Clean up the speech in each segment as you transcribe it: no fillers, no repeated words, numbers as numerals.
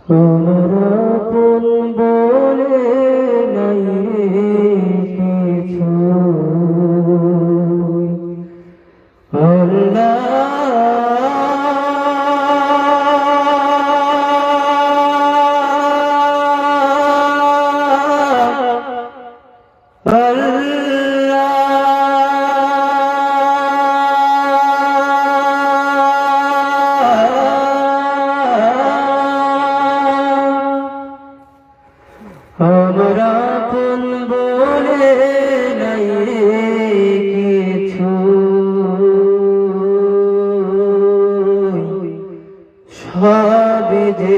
আমার আপন বলে নাই কিছু, আমার আপন বলে নাই কিছু, সবই যে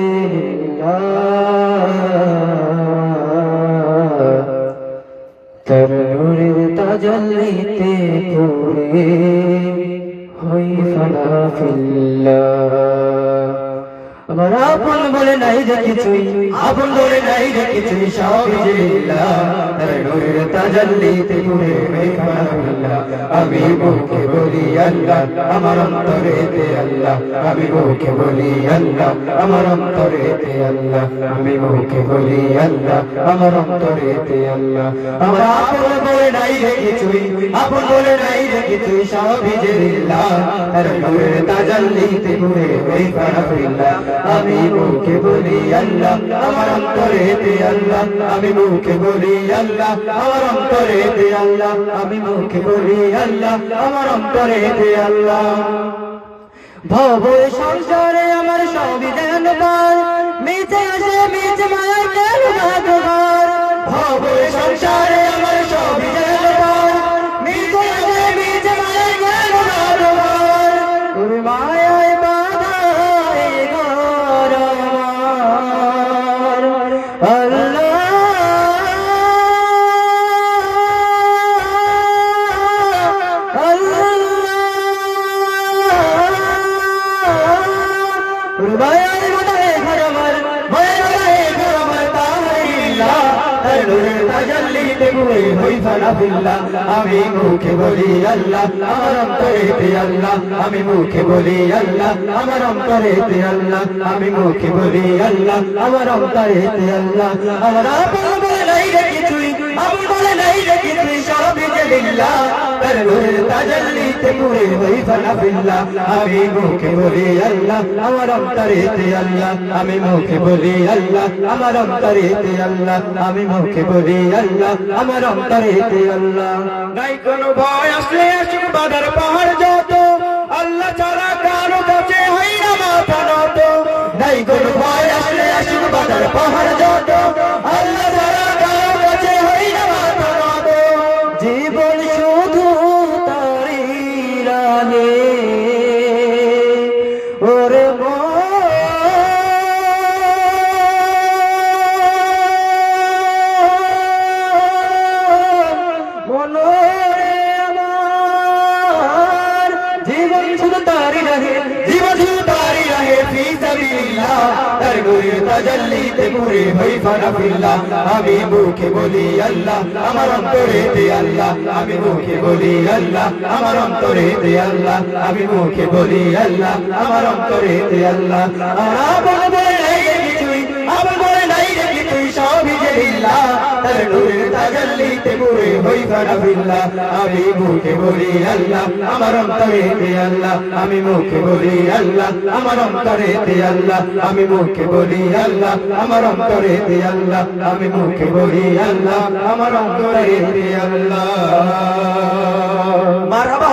তার নূরের তাজাল্লিতে পড়ে হই ফানা ফিল্লাহ। আমার আপন বলে নাই যে কিছুই, আপন বলে নাই যে কিছুই, সবই যে লিল্লাহ, তার নূরের তাজাল্লিতে পড়ে হই ফানা ফিল্লাহ। আমি মুখে বলি আল্লাহ, আমার অন্তরেতে আল্লাহ, আমি মুখে বলি আল্লাহ, আমার অন্তরেতে আল্লাহ, আমি মুখে বলি আল্লাহ, আমার অন্তরেতে আল্লাহ। আমার আপন বলে নাই যে কিছুই, আপন বলে নাই যে কিছুই, সবই যে লিল্লাহ, তার নূরের তাজাল্লিতে পড়ে হই ফানা ফিল্লাহ। আমি মুখে বলি আল্লাহ, আমার অন্তরেতে আল্লাহ, আমি মুখে বলি আল্লাহ, আমার অন্তরেতে আল্লাহ, আমি মুখে বলি আল্লাহ, আমার অন্তরেতে আল্লাহ। ভব সংসারে আমার সবই যেন পার, মিছে আসে মিছে মায়ার কেন ঘর। ভব সংসারে আমার সবই যেন পার, মিছে আসে মিছে মায়ার কেন ঘর। তোর মায়ায় বাধা এই ঘর আমার আল্লাহ, আল্লাহ। মায়ার বাধায় ঘর আমার, মায়ার বাধায় ঘর আমার, তাহিল্লাহ, তার নূরের তাজাল্লিতে পড়ে হই ফানা ফিল্লাহ। আমি মুখে বলি আল্লাহ, আমার অন্তরেতে আল্লাহ, আমি মুখে বলি আল্লাহ, আমার অন্তরেতে আল্লাহ, আমি মুখে বলি আল্লাহ, আমার অন্তরেতে আল্লাহ। আমার আপন বলে নাই রে কিছুই, আপন বলে নাই রে কিছুই, সবই যে লিল্লাহ, তার নূরের তাজাল্লিতে পড়ে হই ফানা ফিল্লাহ। আমি মুখে বলি আল্লাহ, আমার অন্তরেতে আল্লাহ, আমি মুখে বলি আল্লাহ, আমার অন্তরেতে আল্লাহ, আমি মুখে বলি আল্লাহ, আমার অন্তরেতে আল্লাহ। নাই কোনো ভয় আসলে আসুক বাধার পাহাড় যত, আল্লাহ ছাড়া কারো কাছে হই না মাথা নত। নাই কোনো ভয় আসলে আসুক বাধার পাহাড় যত, আল্লাহ ছাড়া কারো কাছে হই না মাথা নত। জীবন শুধু তারি রাহে ওরে মনোরে আমার, জীবন শুধু তারি রাহে, জীবন শুধু তারি রাহে ফি সাবিলিল্লাহ, তার নূরের তাজাল্লিতে পড়ে হই ফানা ফিল্লাহ। আমি মুখে বলি আল্লাহ, আমার অন্তরেতে আল্লাহ, আমি মুখে বলি আল্লাহ, আমার অন্তরেতে আল্লাহ, আমি মুখে বলি আল্লাহ, আমার অন্তরেতে আল্লাহ। আমার আপন বলে নাই রে কিছুই, আপন বলে নাই রে কিছুই, সবই যে লিল্লাহ, তার নূরের তাজাল্লিতে পড়ে হই ফানা ফিল্লাহ। আমি মুখে বলি আল্লাহ, আমার অন্তরেতে আল্লাহ, আমি মুখে বলি আল্লাহ, আমার অন্তরেতে আল্লাহ, আমি মুখে বলি আল্লাহ, আমার অন্তরেতে আল্লাহ, আমি মুখে বলি আল্লাহ, আমার অন্তরেতে আল্লাহ। মারহাবা।